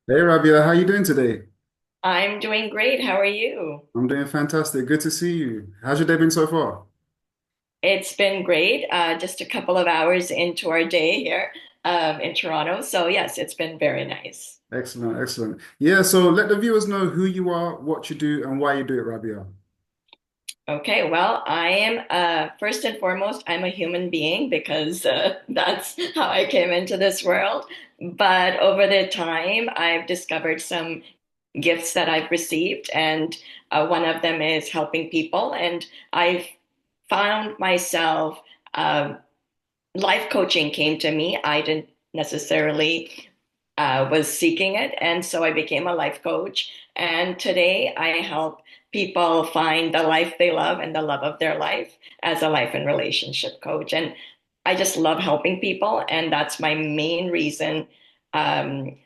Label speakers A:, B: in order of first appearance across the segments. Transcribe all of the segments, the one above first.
A: Hey Rabia, how you doing today?
B: I'm doing great. How are you?
A: I'm doing fantastic. Good to see you. How's your day been so far?
B: It's been great. Just a couple of hours into our day here in Toronto. So, yes, it's been very nice.
A: Excellent, excellent. Yeah, so let the viewers know who you are, what you do, and why you do it, Rabia.
B: Okay, well, I am first and foremost, I'm a human being because that's how I came into this world. But over the time, I've discovered some gifts that I've received, and one of them is helping people. And I've found myself life coaching came to me. I didn't necessarily was seeking it, and so I became a life coach. And today I help people find the life they love and the love of their life as a life and relationship coach. And I just love helping people, and that's my main reason um,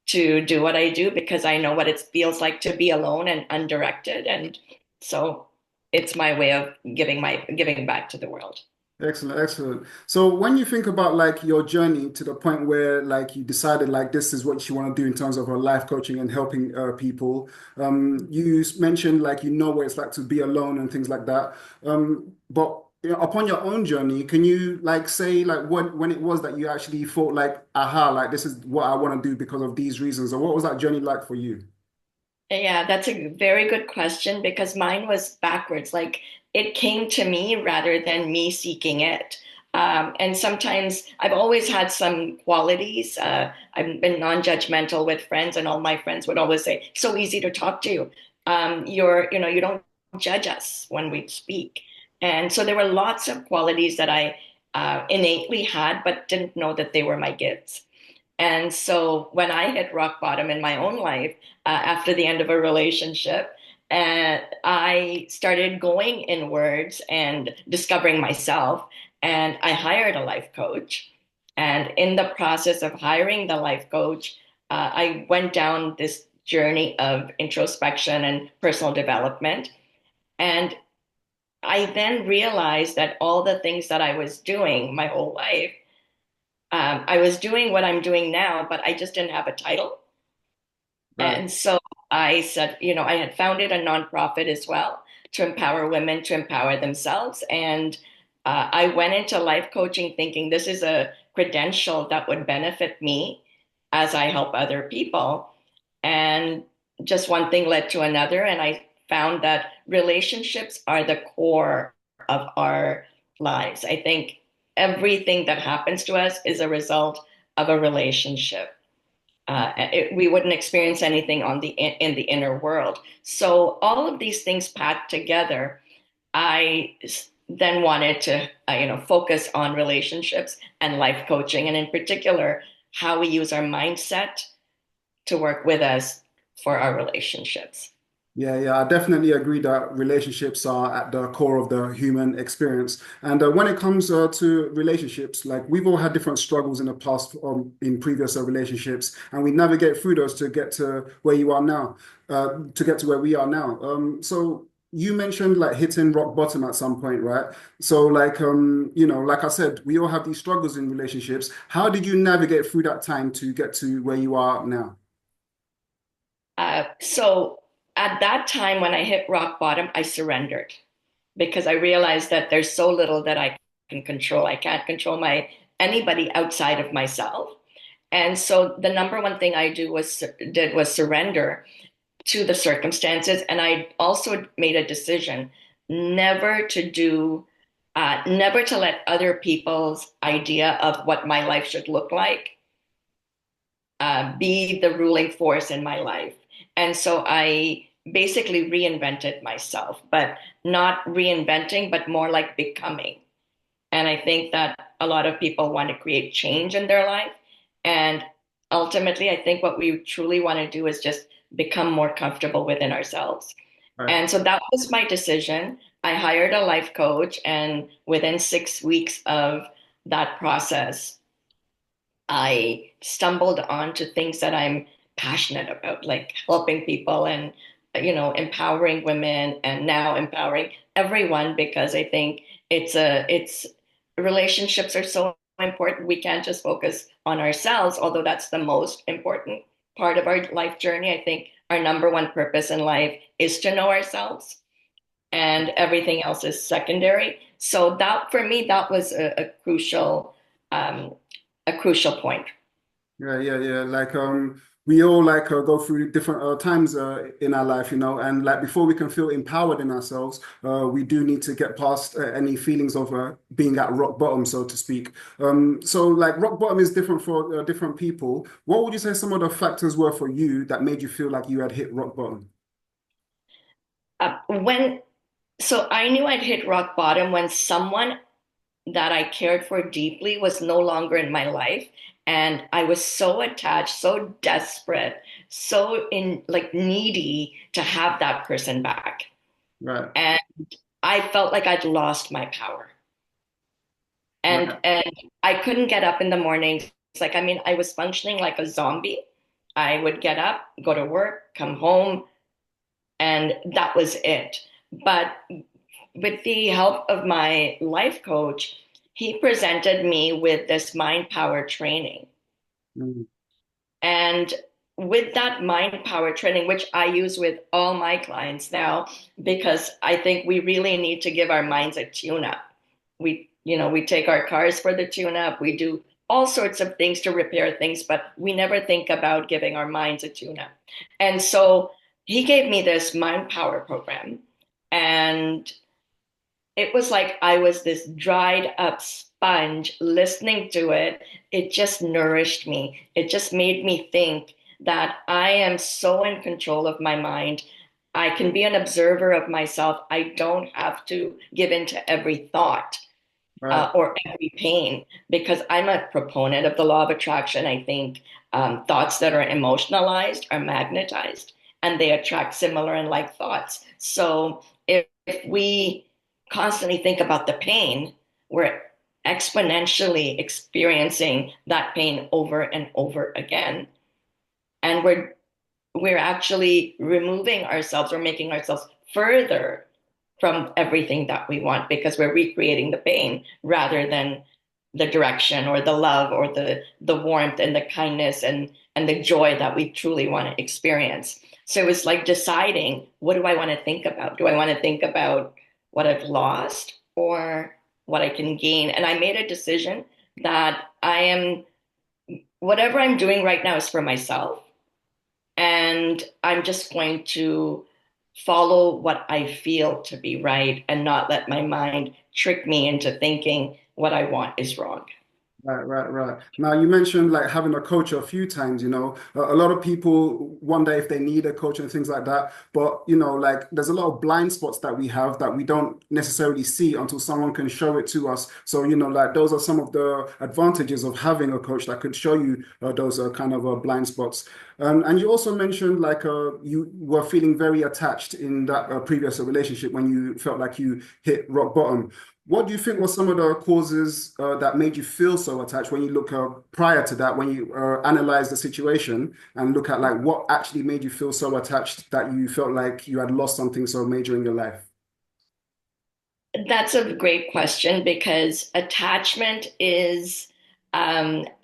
B: to do what I do because I know what it feels like to be alone and undirected, and so it's my way of giving back to the world.
A: Excellent, excellent. So when you think about like your journey to the point where like you decided like this is what you want to do in terms of life coaching and helping people, mentioned like you know what it's like to be alone and things like that. But you know, upon your own journey, can you like say like when it was that you actually thought like, aha, like this is what I want to do because of these reasons, or what was that journey like for you?
B: Yeah, that's a very good question because mine was backwards. Like it came to me rather than me seeking it. And sometimes I've always had some qualities. I've been non-judgmental with friends, and all my friends would always say, "So easy to talk to. You don't judge us when we speak." And so there were lots of qualities that I innately had, but didn't know that they were my gifts. And so when I hit rock bottom in my own life after the end of a relationship, and I started going inwards and discovering myself, and I hired a life coach. And in the process of hiring the life coach, I went down this journey of introspection and personal development. And I then realized that all the things that I was doing my whole life, I was doing what I'm doing now, but I just didn't have a title.
A: Right.
B: And so I said, I had founded a nonprofit as well to empower women to empower themselves. And I went into life coaching thinking this is a credential that would benefit me as I help other people. And just one thing led to another. And I found that relationships are the core of our lives. I think everything that happens to us is a result of a relationship. We wouldn't experience anything in the inner world. So all of these things packed together, I then wanted to focus on relationships and life coaching, and in particular, how we use our mindset to work with us for our relationships.
A: Yeah, yeah, I definitely agree that relationships are at the core of the human experience. And when it comes to relationships, like we've all had different struggles in the past, in previous relationships, and we navigate through those to get to where you are now, to get to where we are now. So you mentioned like hitting rock bottom at some point, right? So like, like I said, we all have these struggles in relationships. How did you navigate through that time to get to where you are now?
B: So at that time when I hit rock bottom, I surrendered because I realized that there's so little that I can control. I can't control my anybody outside of myself. And so the number one thing I did was surrender to the circumstances. And I also made a decision never to do, never to let other people's idea of what my life should look like be the ruling force in my life. And so I basically reinvented myself, but not reinventing, but more like becoming. And I think that a lot of people want to create change in their life. And ultimately, I think what we truly want to do is just become more comfortable within ourselves.
A: Right.
B: And so that was my decision. I hired a life coach, and within 6 weeks of that process, I stumbled onto things that I'm passionate about, like helping people and, empowering women and now empowering everyone because I think it's relationships are so important. We can't just focus on ourselves, although that's the most important. part of our life journey. I think our number one purpose in life is to know ourselves, and everything else is secondary. So that for me, that was um, a crucial point.
A: Yeah, yeah, yeah. Like we all like go through different times in our life, and like before we can feel empowered in ourselves, we do need to get past any feelings of being at rock bottom, so to speak. So like rock bottom is different for different people. What would you say some of the factors were for you that made you feel like you had hit rock bottom?
B: When so I knew I'd hit rock bottom when someone that I cared for deeply was no longer in my life. And I was so attached, so desperate, so in like needy to have that person back.
A: Right,
B: And I felt like I'd lost my power. And
A: right.
B: and I couldn't get up in the mornings. It's like, I mean, I was functioning like a zombie. I would get up, go to work, come home, and that was it. But with the help of my life coach, he presented me with this mind power training.
A: Mm,
B: And with that mind power training, which I use with all my clients now, because I think we really need to give our minds a tune up. We take our cars for the tune up, we do all sorts of things to repair things, but we never think about giving our minds a tune up. And so he gave me this mind power program. And it was like I was this dried up sponge listening to it. It just nourished me. It just made me think that I am so in control of my mind. I can be an observer of myself. I don't have to give in to every thought
A: right,
B: or every pain because I'm a proponent of the law of attraction. I think thoughts that are emotionalized are magnetized and they attract similar and like thoughts. So if we constantly think about the pain, we're exponentially experiencing that pain over and over again. And we're actually removing ourselves or making ourselves further from everything that we want because we're recreating the pain rather than the direction or the love or the warmth and the kindness and the joy that we truly want to experience. So it was like deciding, what do I want to think about? Do I want to think about what I've lost or what I can gain? And I made a decision that I am whatever I'm doing right now is for myself, and I'm just going to follow what I feel to be right and not let my mind trick me into thinking what I want is wrong.
A: Right, right, right. Now you mentioned like having a coach a few times, a lot of people wonder if they need a coach and things like that. But like there's a lot of blind spots that we have that we don't necessarily see until someone can show it to us. So, like those are some of the advantages of having a coach that could show you those kind of blind spots. And you also mentioned like you were feeling very attached in that previous relationship when you felt like you hit rock bottom. What do you think were some of the causes that made you feel so attached when you look prior to that, when you analyze the situation and look at like what actually made you feel so attached that you felt like you had lost something so major in your life?
B: That's a great question because attachment is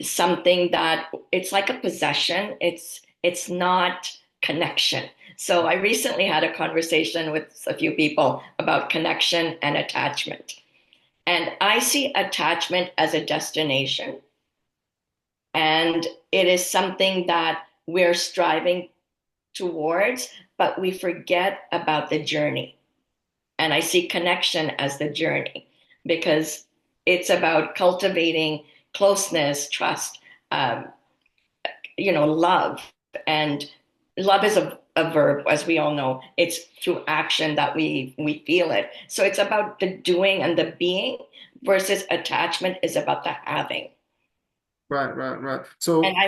B: something that it's like a possession. It's not connection. So I recently had a conversation with a few people about connection and attachment. And I see attachment as a destination. And it is something that we're striving towards, but we forget about the journey. And I see connection as the journey because it's about cultivating closeness, trust, um, love. And love is a verb, as we all know. It's through action that we feel it. So it's about the doing and the being versus attachment is about the having.
A: Right, right, right.
B: And
A: So
B: I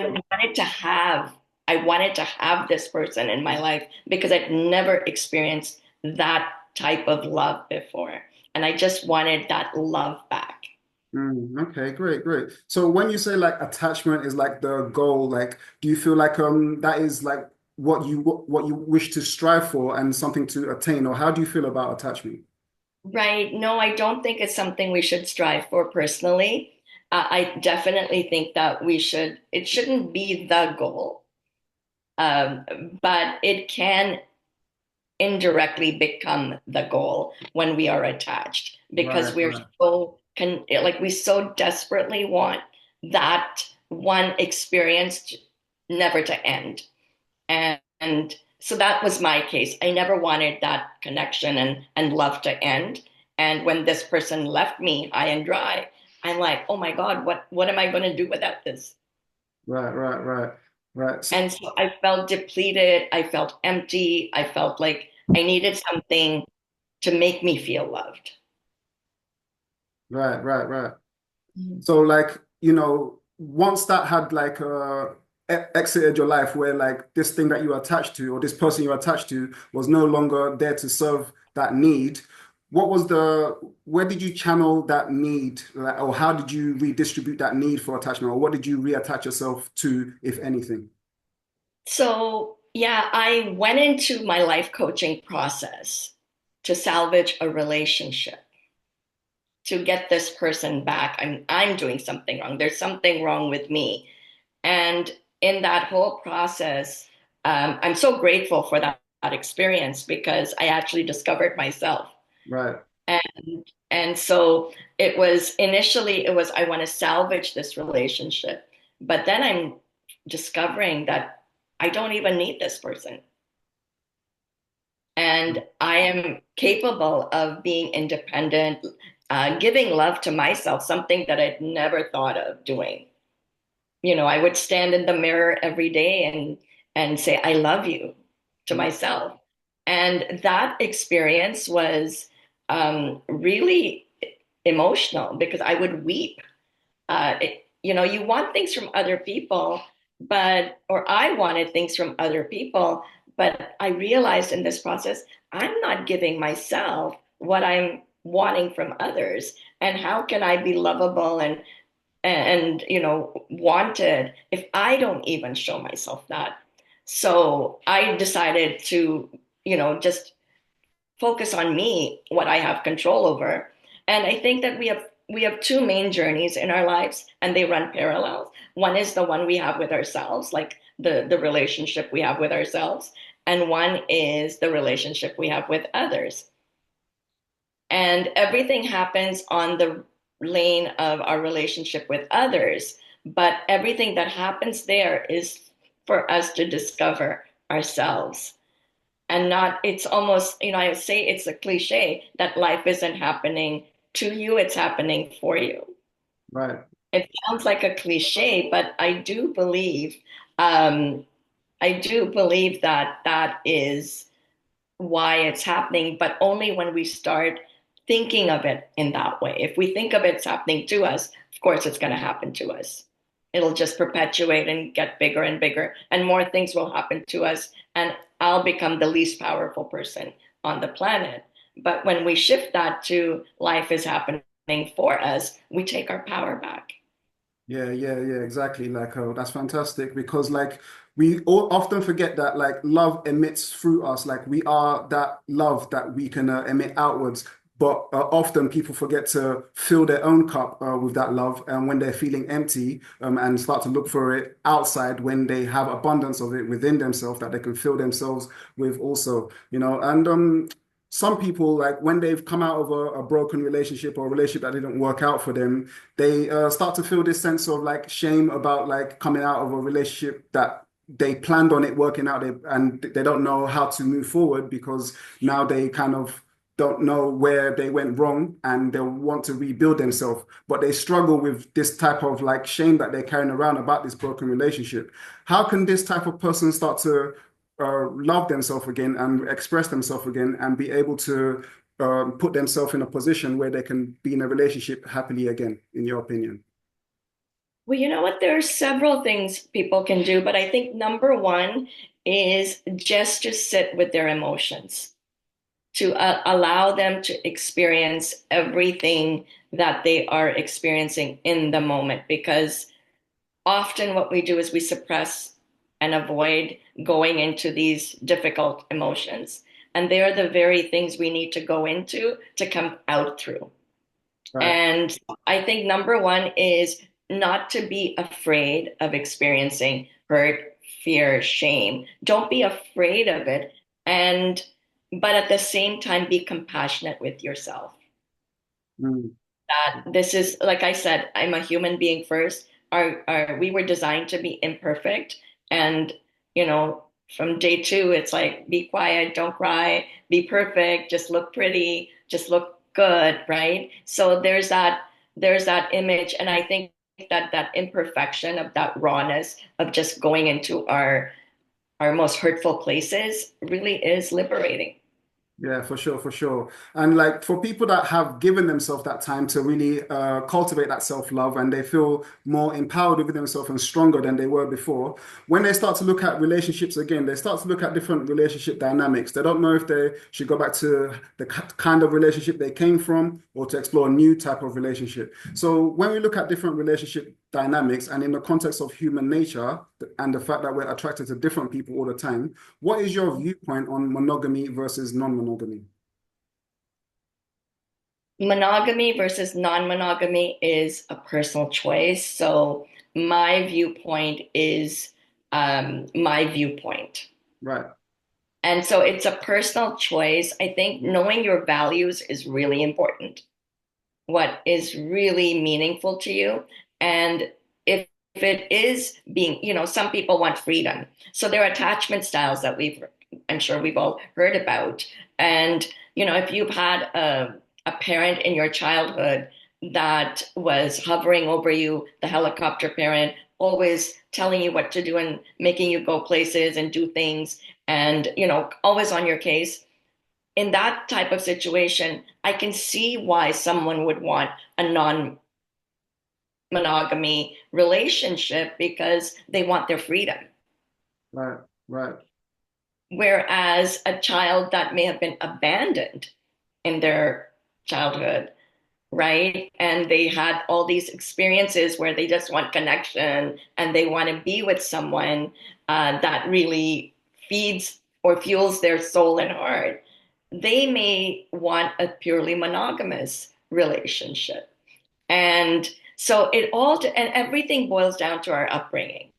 B: wanted to have this person in my life because I'd never experienced that type of love before. And I just wanted that love back.
A: okay, great, great. So when you say like attachment is like the goal, like do you feel like that is like what you wish to strive for and something to attain, or how do you feel about attachment?
B: Right. No, I don't think it's something we should strive for personally. I definitely think that it shouldn't be the goal. Um, but it can indirectly become the goal when we are attached because
A: Right,
B: we're
A: right,
B: so like we so desperately want that one experience never to end. And so that was my case. I never wanted that connection and love to end. And when this person left me high and dry, I'm like, oh my God, what am I going to do without this?
A: right, right, right, right.
B: And so I felt depleted. I felt empty. I felt like I needed something to make me feel loved.
A: Right, right, right.
B: Mhm.
A: So like, once that had like exited your life where like this thing that you were attached to or this person you were attached to was no longer there to serve that need, where did you channel that need, like, or how did you redistribute that need for attachment, or what did you reattach yourself to, if anything?
B: So, yeah, I went into my life coaching process to salvage a relationship, to get this person back. I'm doing something wrong. There's something wrong with me. And in that whole process, I'm so grateful for that experience because I actually discovered myself.
A: Right.
B: And so it was initially it was I want to salvage this relationship, but then I'm discovering that I don't even need this person. And I am capable of being independent, giving love to myself, something that I'd never thought of doing. I would stand in the mirror every day and say, I love you to myself. And that experience was really emotional because I would weep. You want things from other people, or I wanted things from other people, but I realized in this process, I'm not giving myself what I'm wanting from others. And how can I be lovable and wanted if I don't even show myself that? So I decided to just focus on me, what I have control over. And I think that we have two main journeys in our lives and they run parallel. One is the one we have with ourselves, like the relationship we have with ourselves, and one is the relationship we have with others. And everything happens on the lane of our relationship with others. But everything that happens there is for us to discover ourselves. And not, it's almost, I say it's a cliche that life isn't happening to you, it's happening for you.
A: Right.
B: It sounds like a cliche, but um, I do believe that that is why it's happening, but only when we start thinking of it in that way. If we think of it's happening to us, of course it's going to happen to us. It'll just perpetuate and get bigger and bigger, and more things will happen to us, and I'll become the least powerful person on the planet. But when we shift that to life is happening for us, we take our power back.
A: Yeah, yeah, yeah, exactly. Like, oh, that's fantastic because, like, we all often forget that, like, love emits through us. Like, we are that love that we can emit outwards. But often people forget to fill their own cup with that love, and when they're feeling empty, and start to look for it outside when they have abundance of it within themselves that they can fill themselves with also, And some people, like, when they've come out of a broken relationship or a relationship that didn't work out for them, they start to feel this sense of like shame about like coming out of a relationship that they planned on it working out, and they don't know how to move forward because now they kind of don't know where they went wrong and they want to rebuild themselves, but they struggle with this type of like shame that they're carrying around about this broken relationship. How can this type of person start to love themselves again and express themselves again and be able to put themselves in a position where they can be in a relationship happily again, in your opinion?
B: Well, you know what? There are several things people can do, but I think number one is just to sit with their emotions, to allow them to experience everything that they are experiencing in the moment. Because often what we do is we suppress and avoid going into these difficult emotions. And they are the very things we need to go into to come out through.
A: Right.
B: And I think number one is not to be afraid of experiencing hurt, fear, shame. Don't be afraid of it. And, but at the same time, be compassionate with yourself.
A: Mm.
B: That this is, like I said, I'm a human being first. We were designed to be imperfect. And, you know, from day two, it's like, be quiet, don't cry, be perfect, just look pretty, just look good, right? So there's that image. And I think that that imperfection of that rawness of just going into our most hurtful places really is liberating.
A: Yeah, for sure, for sure. And like for people that have given themselves that time to really cultivate that self-love and they feel more empowered within themselves and stronger than they were before, when they start to look at relationships again, they start to look at different relationship dynamics. They don't know if they should go back to the kind of relationship they came from or to explore a new type of relationship. So when we look at different relationship dynamics and in the context of human nature and the fact that we're attracted to different people all the time, what is your viewpoint on monogamy versus non-monogamy?
B: Monogamy versus non-monogamy is a personal choice. So my viewpoint is my viewpoint.
A: Right,
B: And so it's a personal choice. I think knowing your values is really important. What is really meaningful to you. And if it is being, some people want freedom. So there are attachment styles that I'm sure we've all heard about. And, if you've had a parent in your childhood that was hovering over you, the helicopter parent, always telling you what to do and making you go places and do things and, always on your case in that type of situation, I can see why someone would want a non monogamy relationship because they want their freedom.
A: right, right.
B: Whereas a child that may have been abandoned in their childhood, right? And they had all these experiences where they just want connection and they want to be with someone that really feeds or fuels their soul and heart. They may want a purely monogamous relationship. And so and everything boils down to our upbringing.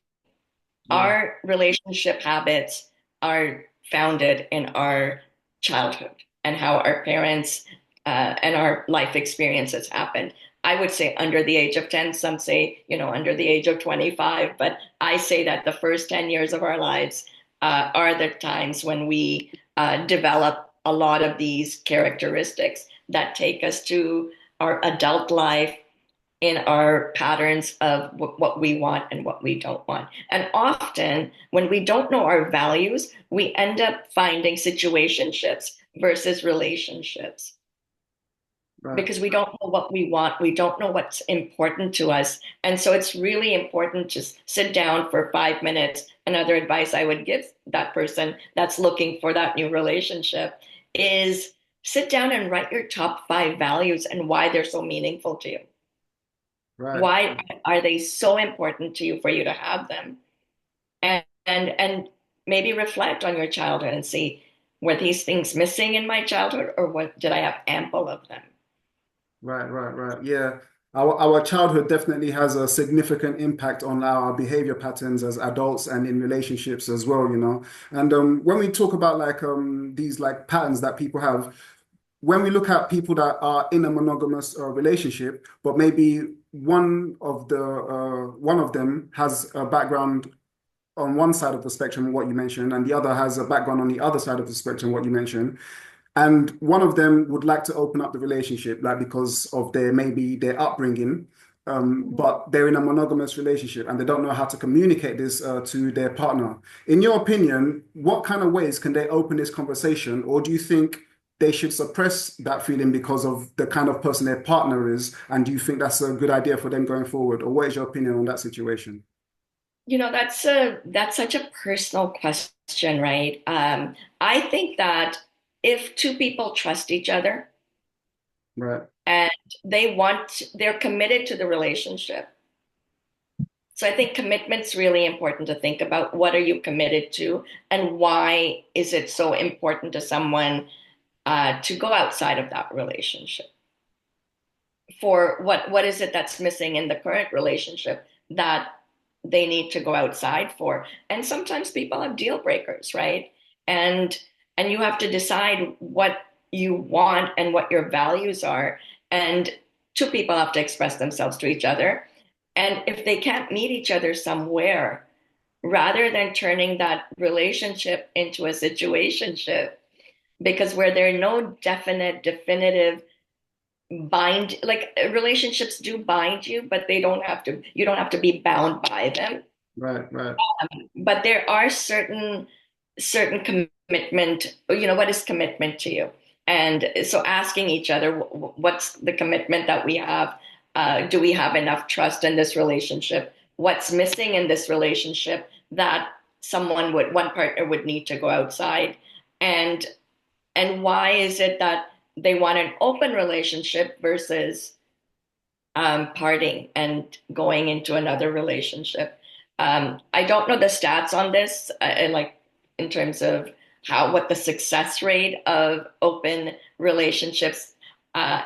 A: Yeah,
B: Our relationship habits are founded in our childhood and how our parents and our life experiences happened. I would say under the age of 10, some say, under the age of 25, but I say that the first 10 years of our lives are the times when we develop a lot of these characteristics that take us to our adult life in our patterns of what we want and what we don't want. And often, when we don't know our values, we end up finding situationships versus relationships
A: right,
B: because we don't know what we want. We don't know what's important to us. And so it's really important to sit down for 5 minutes. Another advice I would give that person that's looking for that new relationship is sit down and write your top 5 values and why they're so meaningful to you.
A: right.
B: Why are they so important to you for you to have them? And maybe reflect on your childhood and see, were these things missing in my childhood or what did I have ample of them?
A: Right, right, right. Yeah. Our childhood definitely has a significant impact on our behavior patterns as adults and in relationships as well, you know. And when we talk about like these like patterns that people have, when we look at people that are in a monogamous relationship, but maybe one of them has a background on one side of the spectrum, what you mentioned, and the other has a background on the other side of the spectrum, what you mentioned. And one of them would like to open up the relationship, like because of their maybe their upbringing, but they're in a monogamous relationship and they don't know how to communicate this to their partner. In your opinion, what kind of ways can they open this conversation, or do you think they should suppress that feeling because of the kind of person their partner is? And do you think that's a good idea for them going forward, or what is your opinion on that situation?
B: That's such a personal question, right? I think that if two people trust each other
A: Right,
B: and they're committed to the relationship. So I think commitment's really important to think about. What are you committed to, and why is it so important to someone to go outside of that relationship? For what is it that's missing in the current relationship that they need to go outside for. And sometimes people have deal breakers, right? And you have to decide what you want and what your values are. And two people have to express themselves to each other. And if they can't meet each other somewhere, rather than turning that relationship into a situationship, because where there are no definitive bind, like relationships do bind you, but they don't have to, you don't have to be bound by them.
A: Right, right,
B: But there are certain commitment, what is commitment to you? And so asking each other, what's the commitment that we have? Do we have enough trust in this relationship? What's missing in this relationship that one partner would need to go outside? And why is it that they want an open relationship versus parting and going into another relationship? I don't know the stats on this, like in terms of what the success rate of open relationships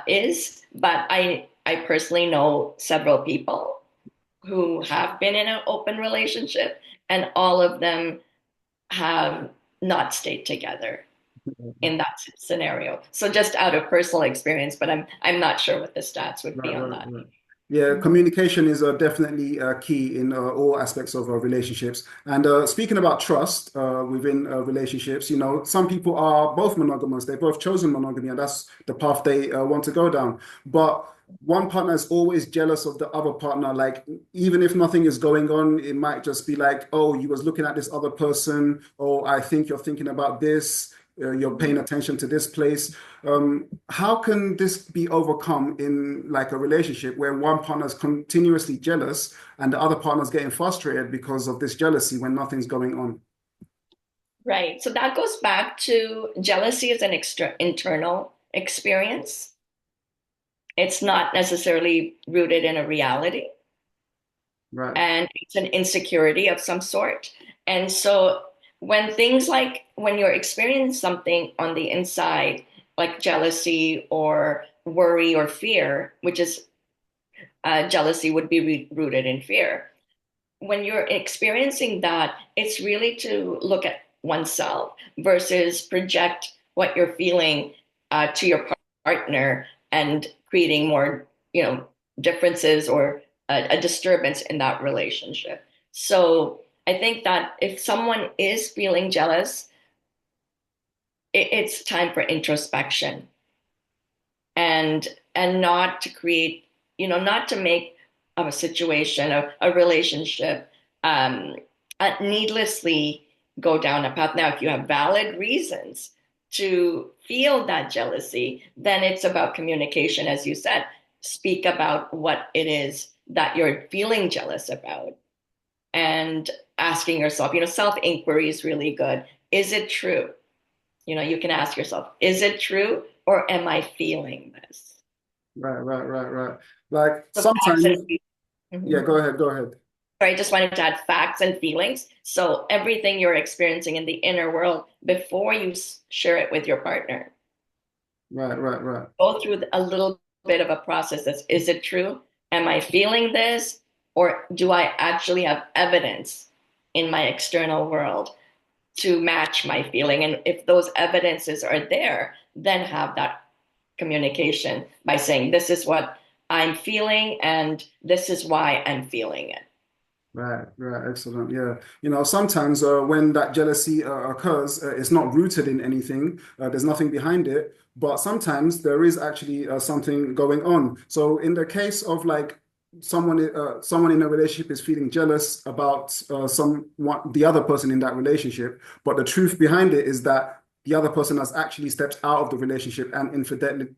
B: is, but I personally know several people who have been in an open relationship, and all of them have not stayed together in that scenario. So just out of personal experience, but I'm not sure what the stats would be
A: right,
B: on
A: right,
B: that.
A: right. Yeah, communication is definitely key in all aspects of relationships. And speaking about trust within relationships, some people are both monogamous. They've both chosen monogamy, and that's the path they want to go down. But one partner is always jealous of the other partner. Like, even if nothing is going on, it might just be like, oh, you was looking at this other person, or I think you're thinking about this. You're paying attention to this place. How can this be overcome in like a relationship where one partner is continuously jealous and the other partner is getting frustrated because of this jealousy when nothing's going on?
B: Right. So that goes back to jealousy is an internal experience. It's not necessarily rooted in a reality,
A: Right.
B: and it's an insecurity of some sort. And so when you're experiencing something on the inside, like jealousy or worry or fear, which is jealousy would be rooted in fear. When you're experiencing that, it's really to look at oneself versus project what you're feeling to your partner and creating more, differences or a disturbance in that relationship. So I think that if someone is feeling jealous, it's time for introspection and not to create, not to make a situation, a relationship, um, needlessly go down a path. Now, if you have valid reasons to feel that jealousy, then it's about communication, as you said. Speak about what it is that you're feeling jealous about, and asking yourself, self inquiry is really good. Is it true? You can ask yourself, is it true, or am I feeling this?
A: Right, right, right, right. Like
B: So facts and
A: sometimes, yeah,
B: Mhm.
A: go ahead, go ahead.
B: Sorry, I just wanted to add facts and feelings. So everything you're experiencing in the inner world before you share it with your partner,
A: Right, right, right.
B: go through a little bit of a process. Is it true? Am I feeling this? Or do I actually have evidence in my external world to match my feeling? And if those evidences are there, then have that communication by saying, this is what I'm feeling, and this is why I'm feeling it.
A: Right, right, excellent. Yeah. Sometimes when that jealousy occurs, it's not rooted in anything. There's nothing behind it, but sometimes there is actually something going on. So in the case of like someone in a relationship is feeling jealous about the other person in that relationship, but the truth behind it is that the other person has actually stepped out of the relationship and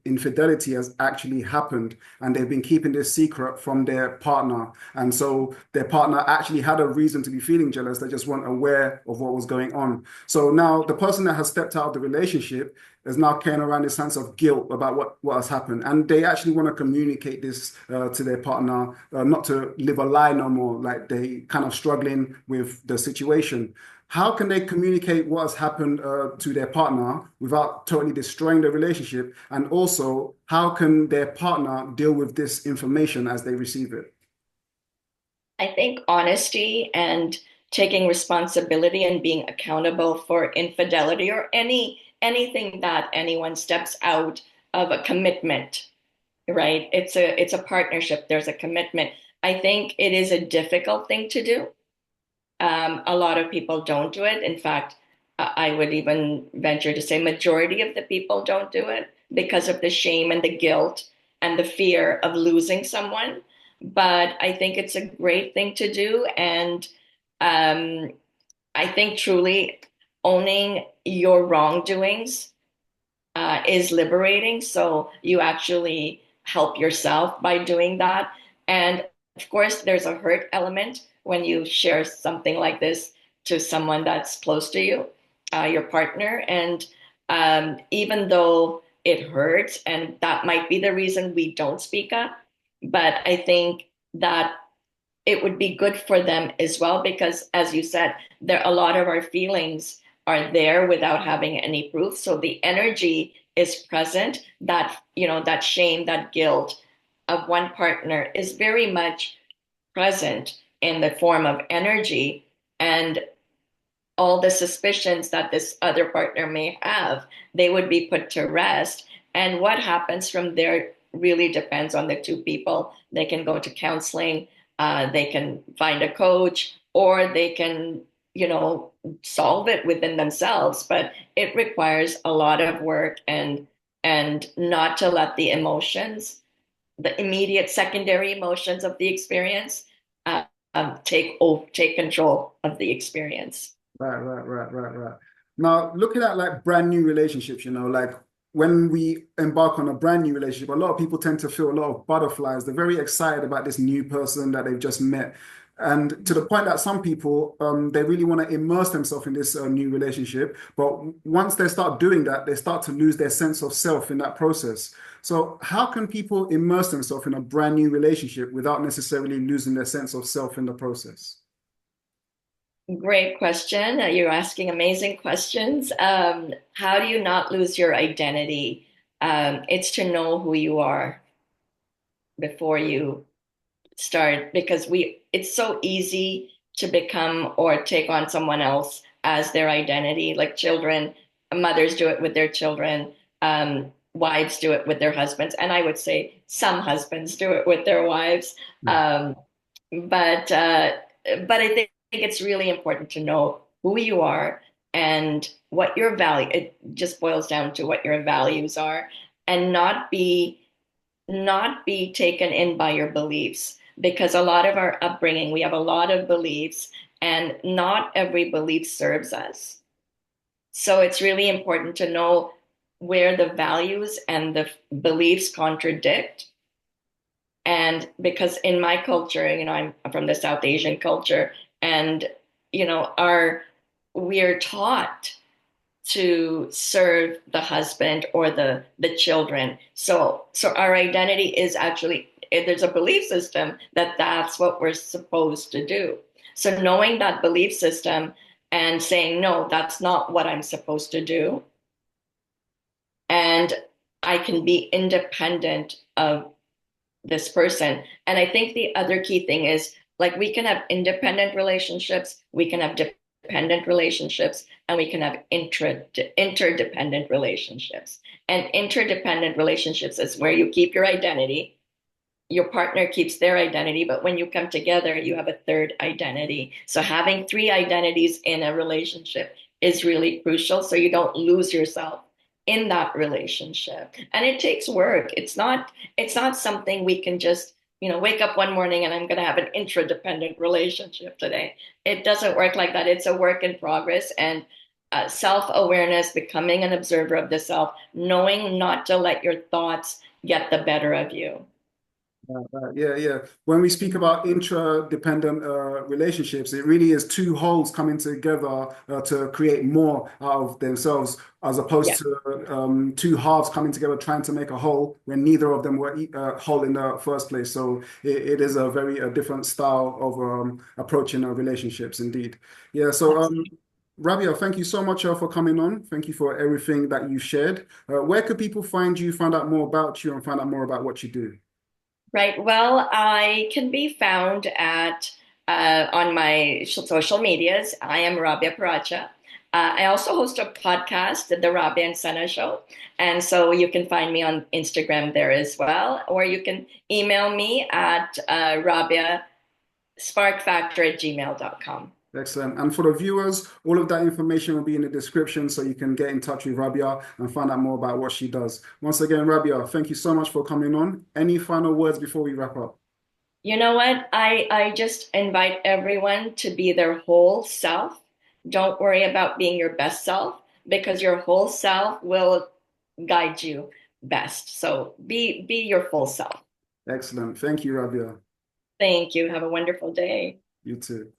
A: infidelity has actually happened, and they've been keeping this secret from their partner. And so their partner actually had a reason to be feeling jealous. They just weren't aware of what was going on. So now the person that has stepped out of the relationship is now carrying around this sense of guilt about what has happened. And they actually want to communicate this to their partner, not to live a lie no more, like they kind of struggling with the situation. How can they communicate what has happened to their partner without totally destroying the relationship? And also, how can their partner deal with this information as they receive it?
B: I think honesty and taking responsibility and being accountable for infidelity or anything that anyone steps out of a commitment, right? It's a partnership. There's a commitment. I think it is a difficult thing to do. A lot of people don't do it. In fact, I would even venture to say majority of the people don't do it because of the shame and the guilt and the fear of losing someone. But I think it's a great thing to do. And um, I think truly owning your wrongdoings is liberating. So you actually help yourself by doing that. And of course, there's a hurt element when you share something like this to someone that's close to you, your partner. And even though it hurts, and that might be the reason we don't speak up, but I think that it would be good for them as well because, as you said, there a lot of our feelings are there without having any proof. So the energy is present. That shame, that guilt of one partner is very much present in the form of energy, and all the suspicions that this other partner may have, they would be put to rest. And what happens from there really depends on the two people. They can go to counseling, they can find a coach, or they can, you know, solve it within themselves. But it requires a lot of work and not to let the emotions, the immediate secondary emotions of the experience, uh, take control of the experience.
A: Right. Now, looking at like brand new relationships, like when we embark on a brand new relationship, a lot of people tend to feel a lot of butterflies. They're very excited about this new person that they've just met. And to the point that some people, they really want to immerse themselves in this new relationship. But once they start doing that, they start to lose their sense of self in that process. So, how can people immerse themselves in a brand new relationship without necessarily losing their sense of self in the process?
B: Great question. You're asking amazing questions. How do you not lose your identity? It's to know who you are before you start, because it's so easy to become or take on someone else as their identity. Like children, mothers do it with their children, wives do it with their husbands, and I would say some husbands do it with their wives. Um, but uh, but I think it's really important to know who you are and what your value. It just boils down to what your values are, and not be taken in by your beliefs. Because a lot of our upbringing, we have a lot of beliefs, and not every belief serves us. So it's really important to know where the values and the beliefs contradict. And because in my culture, I'm from the South Asian culture, and our we're taught to serve the husband or the children. So our identity is actually, there's a belief system that that's what we're supposed to do. So knowing that belief system and saying, no, that's not what I'm supposed to do, and I can be independent of this person. And I think the other key thing is, like, we can have independent relationships, we can have dependent relationships, and we can have interdependent relationships. And interdependent relationships is where you keep your identity, your partner keeps their identity, but when you come together, you have a third identity. So having three identities in a relationship is really crucial so you don't lose yourself in that relationship. And it takes work. It's not something we can just, wake up one morning and I'm going to have an intradependent relationship today. It doesn't work like that. It's a work in progress, and self-awareness, becoming an observer of the self, knowing not to let your thoughts get the better of you.
A: Yeah. When we speak about intra-dependent relationships, it really is two wholes coming together to create more out of themselves, as opposed
B: Yeah.
A: to two halves coming together trying to make a whole when neither of them were whole in the first place. So it is a very different style of approaching relationships, indeed. Yeah. So Rabia, thank you so much for coming on. Thank you for everything that you shared. Where could people find you, find out more about you, and find out more about what you do?
B: Right. Well, I can be found at on my social medias. I am Rabia Piracha. I also host a podcast, The Rabia and Sana Show. And so you can find me on Instagram there as well, or you can email me at rabiasparkfactor@gmail.com.
A: Excellent. And for the viewers, all of that information will be in the description so you can get in touch with Rabia and find out more about what she does. Once again, Rabia, thank you so much for coming on. Any final words before we wrap up?
B: You know what? I just invite everyone to be their whole self. Don't worry about being your best self because your whole self will guide you best. So be your full self.
A: Excellent. Thank you, Rabia.
B: Thank you. Have a wonderful day.
A: You too.